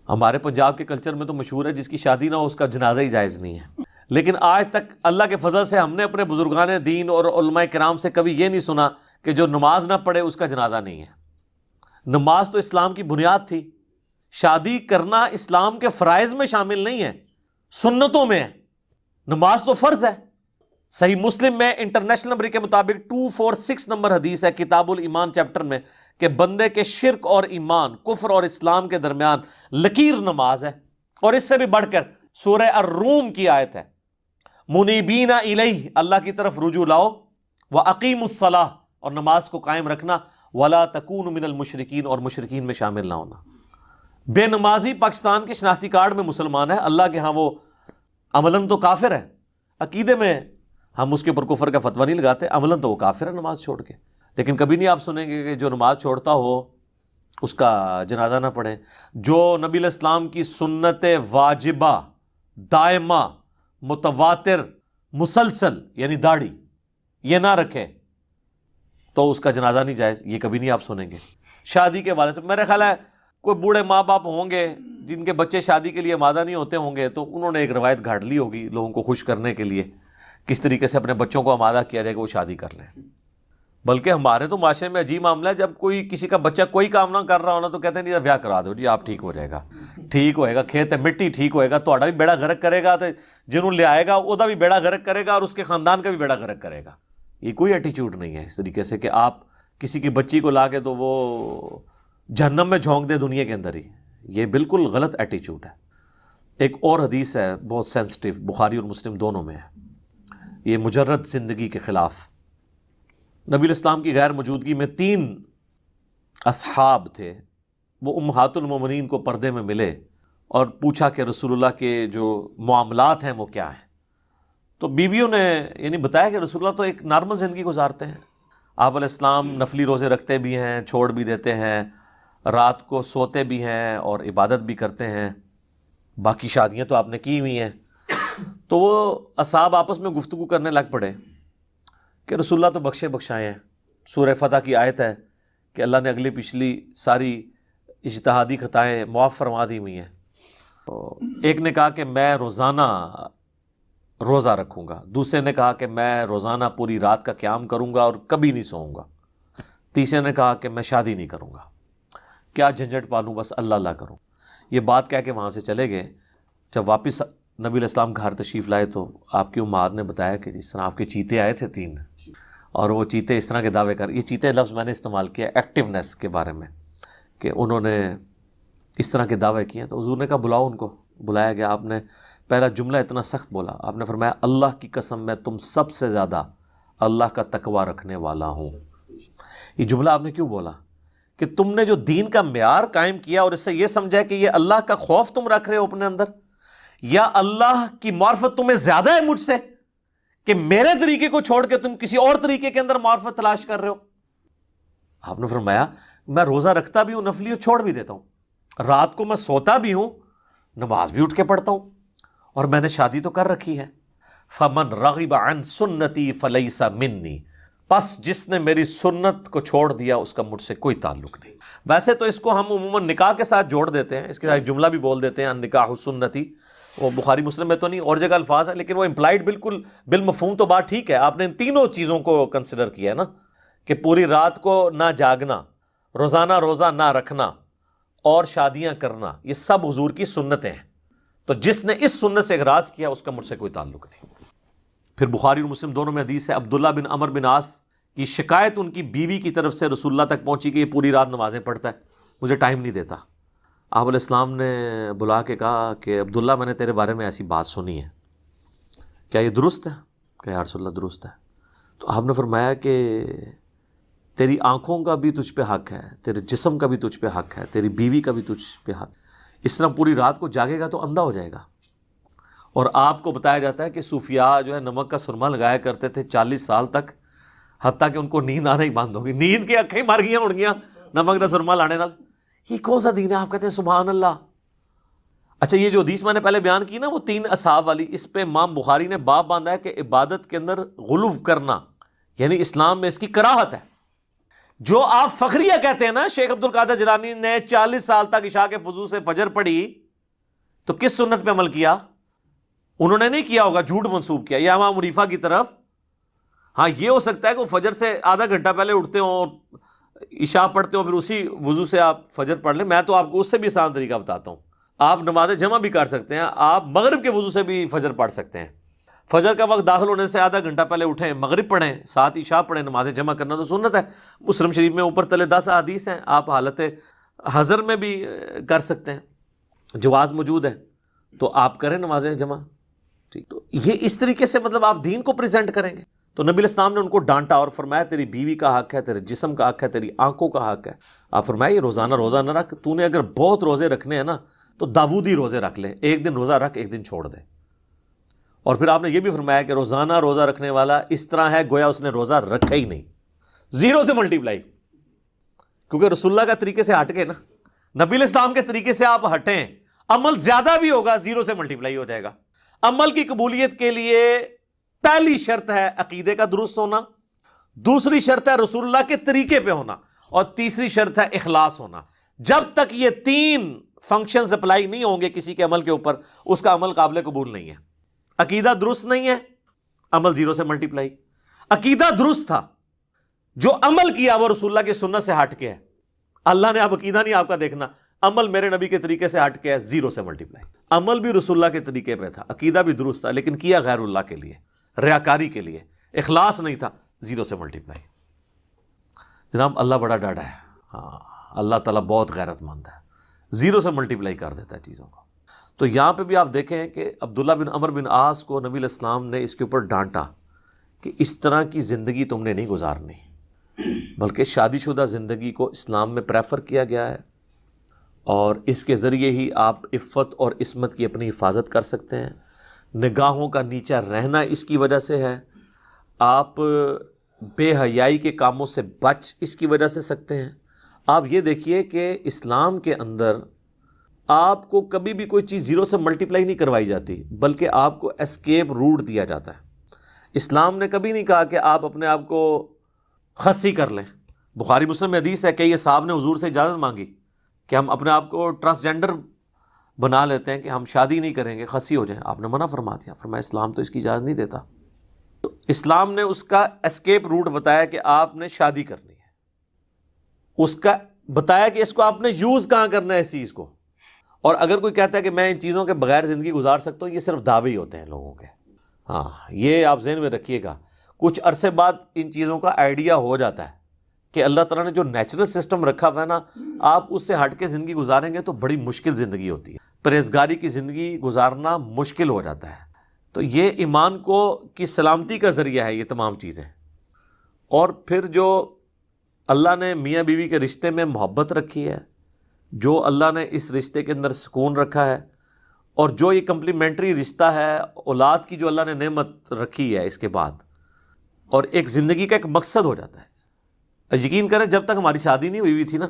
ہمارے پنجاب کے کلچر میں تو مشہور ہے جس کی شادی نہ ہو اس کا جنازہ ہی جائز نہیں ہے، لیکن آج تک اللہ کے فضل سے ہم نے اپنے بزرگان دین اور علماء کرام سے کبھی یہ نہیں سنا کہ جو نماز نہ پڑھے اس کا جنازہ نہیں ہے۔ نماز تو اسلام کی بنیاد تھی، شادی کرنا اسلام کے فرائض میں شامل نہیں ہے، سنتوں میں ہے، نماز تو فرض ہے۔ صحیح مسلم میں انٹرنیشنل نمبر کے مطابق 246 نمبر حدیث ہے کتاب الایمان چیپٹر میں کہ بندے کے شرک اور ایمان، کفر اور اسلام کے درمیان لکیر نماز ہے۔ اور اس سے بھی بڑھ کر سورہ الروم کی آیت ہے، منیبین الیہ، اللہ کی طرف رجوع لاؤ، واقیموا الصلاۃ، اور نماز کو قائم رکھنا، ولا تکونوا من المشرکین، اور مشرکین میں شامل نہ ہونا۔ بے نمازی پاکستان کے شناختی کارڈ میں مسلمان ہے، اللہ کے ہاں وہ عملاً تو کافر ہے، عقیدے میں ہم اس کے اوپر کفر کا فتویٰ نہیں لگاتے، عملاً تو وہ کافر ہے نماز چھوڑ کے، لیکن کبھی نہیں آپ سنیں گے کہ جو نماز چھوڑتا ہو اس کا جنازہ نہ پڑھے۔ جو نبی علیہ السلام کی سنت واجبہ دائمہ متواتر مسلسل یعنی داڑھی یہ نہ رکھے تو اس کا جنازہ نہیں جائز، یہ کبھی نہیں آپ سنیں گے۔ شادی کے حوالے سے میرے خیال ہے کوئی بوڑھے ماں باپ ہوں گے جن کے بچے شادی کے لیے آمادہ نہیں ہوتے ہوں گے، تو انہوں نے ایک روایت گھاڑ لی ہوگی لوگوں کو خوش کرنے کے لیے، کس طریقے سے اپنے بچوں کو آمادہ کیا جائے کہ وہ شادی کر لیں۔ بلکہ ہمارے تو معاشرے میں عجیب معاملہ ہے، جب کوئی کسی کا بچہ کوئی کام نہ کر رہا ہونا تو کہتے ہیں نہیں بیاہ کرا دو جی، آپ ٹھیک ہو جائے گا، ٹھیک ہوئے گا، کھیت ہے مٹی ٹھیک ہوئے گا، تہاڈا بھی بیڑا غرق کرے گا، تو جنہوں لے آئے گا وہ بھی بیڑا غرق کرے گا اور اس کے خاندان کا بھی بیڑا غرق کرے گا۔ یہ کوئی ایٹیچیوڈ نہیں ہے اس طریقے سے کہ آپ کسی کی بچی کو لا کے تو وہ جہنم میں جھونک دے دنیا کے اندر ہی، یہ بالکل غلط ایٹیچیوڈ ہے۔ ایک اور حدیث ہے بہت سینسٹیو، بخاری اور مسلم دونوں میں ہے، یہ مجرد زندگی کے خلاف۔ نبی علیہ السلام کی غیر موجودگی میں 3 اصحاب تھے، وہ امہات المومنین کو پردے میں ملے اور پوچھا کہ رسول اللہ کے جو معاملات ہیں وہ کیا ہیں۔ تو بیویوں نے یعنی بتایا کہ رسول اللہ تو ایک نارمل زندگی گزارتے ہیں، آپ علیہ السلام نفلی روزے رکھتے بھی ہیں، چھوڑ بھی دیتے ہیں، رات کو سوتے بھی ہیں اور عبادت بھی کرتے ہیں، باقی شادیاں تو آپ نے کی ہوئی ہیں۔ تو وہ اصحاب آپس میں گفتگو کرنے لگ پڑے کہ رسول اللہ تو بخشے بخشائے ہیں، سورہ فتح کی آیت ہے کہ اللہ نے اگلی پچھلی ساری اجتہادی خطائیں معاف فرما دی ہوئی ہیں۔ ایک نے کہا کہ میں روزانہ روزہ رکھوں گا، دوسرے نے کہا کہ میں روزانہ پوری رات کا قیام کروں گا اور کبھی نہیں سوؤں گا، تیسرے نے کہا کہ میں شادی نہیں کروں گا، کیا جھنجھٹ پالوں، بس اللہ اللہ کروں۔ یہ بات کہہ کے وہاں سے چلے گئے۔ جب واپس نبی علیہ السلام گھر تشریف لائے تو آپ کی امہات نے بتایا کہ جس طرح آپ کے چیتے آئے تھے 3 اور وہ چیتے اس طرح کے دعوے کر، یہ چیتے لفظ میں نے استعمال کیا ایکٹیونیس کے بارے میں کہ انہوں نے اس طرح کے دعوے کیے، تو حضور نے کہا بلاؤ ان کو۔ بلایا گیا، آپ نے پہلا جملہ اتنا سخت بولا، آپ نے فرمایا اللہ کی قسم میں تم سب سے زیادہ اللہ کا تقوی رکھنے والا ہوں۔ یہ جملہ آپ نے کیوں بولا؟ کہ تم نے جو دین کا معیار قائم کیا اور اس سے یہ سمجھا کہ یہ اللہ کا خوف تم رکھ رہے ہو اپنے اندر، یا اللہ کی معرفت تمہیں زیادہ ہے مجھ سے کہ میرے طریقے کو چھوڑ کے تم کسی اور طریقے کے اندر معرفت تلاش کر رہے ہو؟ آپ نے فرمایا میں روزہ رکھتا بھی ہوں نفلی اور چھوڑ بھی دیتا ہوں، رات کو میں سوتا بھی ہوں، نماز بھی اٹھ کے پڑھتا ہوں، اور میں نے شادی تو کر رکھی ہے۔ فمن رغب عن سنتی فلیس منی، پس جس نے میری سنت کو چھوڑ دیا اس کا مجھ سے کوئی تعلق نہیں۔ ویسے تو اس کو ہم عموماً نکاح کے ساتھ جوڑ دیتے ہیں، اس کے ساتھ ایک جملہ بھی بول دیتے ہیں النکاح سنتی، وہ بخاری مسلم میں تو نہیں، اور جگہ الفاظ ہے، لیکن وہ امپلائڈ بالکل بالمفہوم تو بات ٹھیک ہے۔ آپ نے ان تینوں چیزوں کو کنسیڈر کیا ہے نا، کہ پوری رات کو نہ جاگنا، روزانہ روزہ نہ رکھنا اور شادیاں کرنا، یہ سب حضور کی سنتیں ہیں۔ تو جس نے اس سنت سے اغراض کیا اس کا مجھ سے کوئی تعلق نہیں۔ پھر بخاری اور مسلم دونوں میں حدیث ہے، عبداللہ بن عمر بن عاص کی شکایت ان کی بیوی کی طرف سے رسول اللہ تک پہنچی کہ یہ پوری رات نمازیں پڑھتا ہے، مجھے ٹائم نہیں دیتا۔ آپ علیہ السلام نے بلا کے کہا کہ عبداللہ میں نے تیرے بارے میں ایسی بات سنی ہے، کیا یہ درست ہے؟ کہ یا رسول اللہ درست ہے۔ تو آپ نے فرمایا کہ تیری آنکھوں کا بھی تجھ پہ حق ہے، تیرے جسم کا بھی تجھ پہ حق ہے، تیری بیوی کا بھی تجھ پہ حق، اس طرح پوری رات کو جاگے گا تو اندھا ہو جائے گا۔ اور آپ کو بتایا جاتا ہے کہ صوفیاء جو ہے نمک کا سرما لگایا کرتے تھے 40 سال تک، حتیٰ کہ ان کو نیند آنا ہی بند ہوگی، نیند کی اکھیں مر گیا اڑ گیا نمک کا سرما لانے نال۔ یہ کون سا دین ہے؟ آپ کہتے ہیں سبحان اللہ۔ اچھا، یہ جو حدیث میں نے پہلے بیان کی نا وہ 3 اصحاب والی، اس پہ امام بخاری نے باب باندھا ہے کہ عبادت کے اندر غلو کرنا، یعنی اسلام میں اس کی کراہت ہے۔ جو آپ فخریہ کہتے ہیں نا، شیخ عبد القادر جیلانی نے 40 سال تک عشاء کے وضو سے فجر پڑھی، تو کس سنت پہ عمل کیا؟ انہوں نے نہیں کیا ہوگا، جھوٹ منسوب کیا، یا امام حنیفہ کی طرف۔ ہاں یہ ہو سکتا ہے کہ وہ فجر سے آدھا گھنٹہ پہلے اٹھتے ہوں، عشاء پڑھتے ہوں، پھر اسی وضو سے آپ فجر پڑھ لیں۔ میں تو آپ کو اس سے بھی آسان طریقہ بتاتا ہوں، آپ نماز جمع بھی کر سکتے ہیں، آپ مغرب کے وضو سے بھی فجر پڑھ سکتے ہیں۔ فجر کا وقت داخل ہونے سے آدھا گھنٹہ پہلے اٹھیں، مغرب پڑھیں، ساتھ عشاء پڑھیں، نماز جمع کرنا تو سنت ہے۔ مسلم شریف میں اوپر تلے 10 احادیث ہیں، آپ حالت حضر میں بھی کر سکتے ہیں، جواز موجود ہے، تو آپ کریں نماز جمع۔ ٹھیک، تو یہ اس طریقے سے مطلب آپ دین کو پریزنٹ کریں گے۔ تو نبی علیہ السلام نے ان کو ڈانٹا اور فرمایا تیری بیوی کا حق ہے، تیرے جسم کا حق ہے، تیری آنکھوں کا حق ہے۔ آپ فرمایا یہ روزانہ روزہ نہ رکھ، تو نے اگر بہت روزے رکھنے ہیں نا تو داودی روزے رکھ لے، ایک دن روزہ رکھ، ایک دن چھوڑ دے۔ اور پھر آپ نے یہ بھی فرمایا کہ روزانہ روزہ رکھنے والا اس طرح ہے گویا اس نے روزہ رکھا ہی نہیں، زیرو سے ملٹیپلائی، کیونکہ رسول اللہ کا طریقے سے ہٹ گئے نا، نبی علیہ السلام کے طریقے سے آپ ہٹیں، عمل زیادہ بھی ہوگا، زیرو سے ملٹیپلائی ہو جائے گا۔ عمل کی قبولیت کے لیے پہلی شرط ہے عقیدے کا درست ہونا، دوسری شرط ہے رسول اللہ کے طریقے پہ ہونا، اور تیسری شرط ہے اخلاص ہونا۔ جب تک یہ 3 فنکشنز اپلائی نہیں ہوں گے کسی کے عمل کے اوپر، اس کا عمل قابل قبول نہیں ہے۔ عقیدہ درست نہیں ہے، عمل زیرو سے ملٹیپلائی۔ عقیدہ درست تھا، جو عمل کیا وہ رسول اللہ کی سنت سے ہٹ کے ہے، اللہ نے اب عقیدہ نہیں آپ کا دیکھنا، عمل میرے نبی کے طریقے سے ہٹ کے ہے، زیرو سے ملٹیپلائی۔ عمل بھی رسول اللہ کے طریقے پہ تھا، عقیدہ بھی درست تھا، لیکن کیا غیر اللہ کے لیے، ریاکاری کے لیے، اخلاص نہیں تھا، زیرو سے ملٹیپلائی۔ جناب اللہ بڑا ڈاڈا ہے، ہاں اللہ تعالیٰ بہت غیرت مند ہے، زیرو سے ملٹیپلائی کر دیتا ہے چیزوں کو۔ تو یہاں پہ بھی آپ دیکھیں کہ عبداللہ بن عمر بن عاص کو نبی علیہ السلام نے اس کے اوپر ڈانٹا کہ اس طرح کی زندگی تم نے نہیں گزارنی، بلکہ شادی شدہ زندگی کو اسلام میں پریفر کیا گیا ہے، اور اس کے ذریعے ہی آپ عفت اور عصمت کی اپنی حفاظت کر سکتے ہیں۔ نگاہوں کا نیچا رہنا اس کی وجہ سے ہے، آپ بے حیائی کے کاموں سے بچ اس کی وجہ سے سکتے ہیں۔ آپ یہ دیکھیے کہ اسلام کے اندر آپ کو کبھی بھی کوئی چیز زیرو سے ملٹیپلائی نہیں کروائی جاتی، بلکہ آپ کو اسکیپ روٹ دیا جاتا ہے۔ اسلام نے کبھی نہیں کہا کہ آپ اپنے آپ کو خصی کر لیں۔ بخاری مسلم میں حدیث ہے کہ یہ صاحب نے حضور سے اجازت مانگی کہ ہم اپنے آپ کو ٹرانسجینڈر بنا لیتے ہیں، کہ ہم شادی نہیں کریں گے، خصی ہو جائیں۔ آپ نے منع فرما دیا، فرمایا اسلام تو اس کی اجازت نہیں دیتا۔ تو اسلام نے اس کا اسکیپ روٹ بتایا کہ آپ نے شادی کرنی ہے، اس کا بتایا کہ اس کو آپ نے یوز کہاں کرنا ہے اس چیز کو۔ اور اگر کوئی کہتا ہے کہ میں ان چیزوں کے بغیر زندگی گزار سکتا ہوں، یہ صرف دعوے ہی ہوتے ہیں لوگوں کے۔ ہاں یہ آپ ذہن میں رکھیے گا، کچھ عرصے بعد ان چیزوں کا آئیڈیا ہو جاتا ہے کہ اللہ تعالیٰ نے جو نیچرل سسٹم رکھا ہوا ہے نا، آپ اس سے ہٹ کے زندگی گزاریں گے تو بڑی مشکل زندگی ہوتی ہے، پرہیزگاری کی زندگی گزارنا مشکل ہو جاتا ہے۔ تو یہ ایمان کو کی سلامتی کا ذریعہ ہے یہ تمام چیزیں۔ اور پھر جو اللہ نے میاں بیوی کے رشتے میں محبت رکھی ہے، جو اللہ نے اس رشتے کے اندر سکون رکھا ہے، اور جو یہ کمپلیمنٹری رشتہ ہے، اولاد کی جو اللہ نے نعمت رکھی ہے اس کے بعد، اور ایک زندگی کا ایک مقصد ہو جاتا ہے۔ یقین کریں جب تک ہماری شادی نہیں ہوئی تھی نا،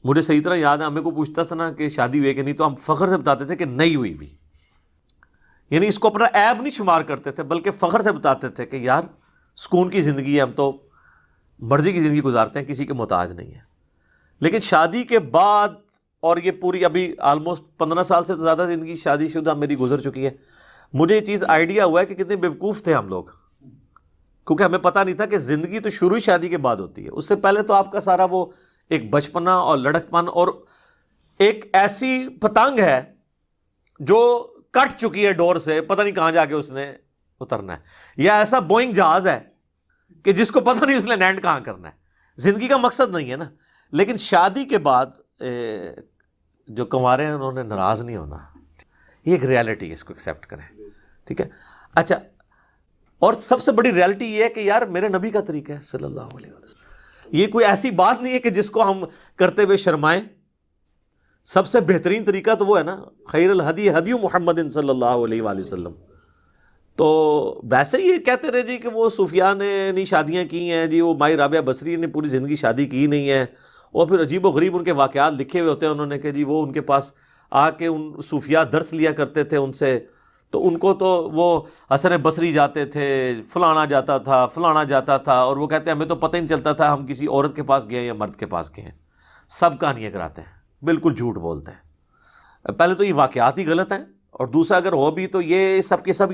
مجھے صحیح طرح یاد ہے، ہمیں کو پوچھتا تھا نا کہ شادی ہوئی کہ نہیں، تو ہم فخر سے بتاتے تھے کہ نہیں ہوئی ہوئی، یعنی اس کو اپنا عیب نہیں شمار کرتے تھے، بلکہ فخر سے بتاتے تھے کہ یار سکون کی زندگی ہے، ہم تو مرضی کی زندگی گزارتے ہیں، کسی کے محتاج نہیں ہے۔ لیکن شادی کے بعد، اور یہ پوری ابھی آلموسٹ 15 سال سے تو زیادہ زندگی شادی شدہ میری گزر چکی ہے، مجھے یہ چیز آئیڈیا ہوا ہے کہ کتنے بیوقوف تھے ہم لوگ، کیونکہ ہمیں پتہ نہیں تھا کہ زندگی تو شروع ہی شادی کے بعد ہوتی ہے۔ اس سے پہلے تو آپ کا سارا وہ ایک بچپنا اور لڑکپن، اور ایک ایسی پتنگ ہے جو کٹ چکی ہے ڈور سے، پتہ نہیں کہاں جا کے اس نے اترنا ہے، یا ایسا بوئنگ جہاز ہے کہ جس کو پتہ نہیں اس نے لینڈ کہاں کرنا ہے۔ زندگی کا مقصد نہیں ہے نا۔ لیکن شادی کے بعد جو کنوارے ہیں انہوں نے ناراض نہیں ہونا، یہ ایک ریالٹی ہے، اس کو ایکسیپٹ کریں، ٹھیک ہے۔ اچھا، اور سب سے بڑی ریالٹی یہ ہے کہ یار میرے نبی کا طریقہ ہے صلی اللہ علیہ وسلم، یہ کوئی ایسی بات نہیں ہے کہ جس کو ہم کرتے ہوئے شرمائیں۔ سب سے بہترین طریقہ تو وہ ہے نا، خیر الہدی ہدی محمد صلی اللہ علیہ وآلہ وسلم۔ تو ویسے ہی کہتے رہے جی کہ وہ سفیان نے نہیں شادیاں کی ہیں جی، وہ مائی رابعہ بصری نے پوری زندگی شادی کی نہیں ہے، اور پھر عجیب و غریب ان کے واقعات لکھے ہوئے ہوتے ہیں انہوں نے کہ جی وہ ان کے پاس آ کے ان صوفیاء درس لیا کرتے تھے ان سے، تو ان کو تو وہ حسن بصری جاتے تھے، فلانا جاتا تھا، فلانا جاتا تھا، اور وہ کہتے ہیں ہمیں تو پتہ ہی نہیں چلتا تھا ہم کسی عورت کے پاس گئے یا مرد کے پاس گئے ہیں، سب کہانیاں کراتے ہیں، بالکل جھوٹ بولتے ہیں۔ پہلے تو یہ واقعات ہی غلط ہیں، اور دوسرا اگر ہو بھی تو یہ سب کے سب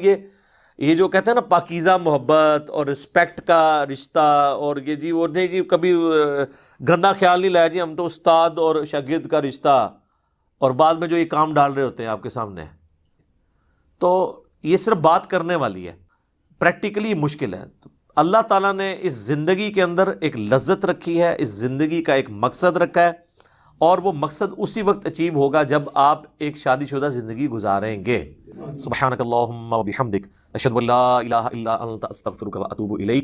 یہ جو کہتے ہیں نا پاکیزہ محبت اور رسپیکٹ کا رشتہ، اور یہ جی وہ نہیں جی کبھی گندا خیال نہیں لایا جی ہم تو استاد اور شاگرد کا رشتہ، اور بعد میں جو یہ کام ڈال رہے ہوتے ہیں آپ کے سامنے، تو یہ صرف بات کرنے والی ہے، پریکٹیکلی مشکل ہے۔ تو اللہ تعالیٰ نے اس زندگی کے اندر ایک لذت رکھی ہے، اس زندگی کا ایک مقصد رکھا ہے، اور وہ مقصد اسی وقت اچیو ہوگا جب آپ ایک شادی شدہ زندگی گزاریں گے۔ سبحانک اللہم و بحمدک، اشہد ان لا الہ الا انت، استغفرک و اتوب الیک۔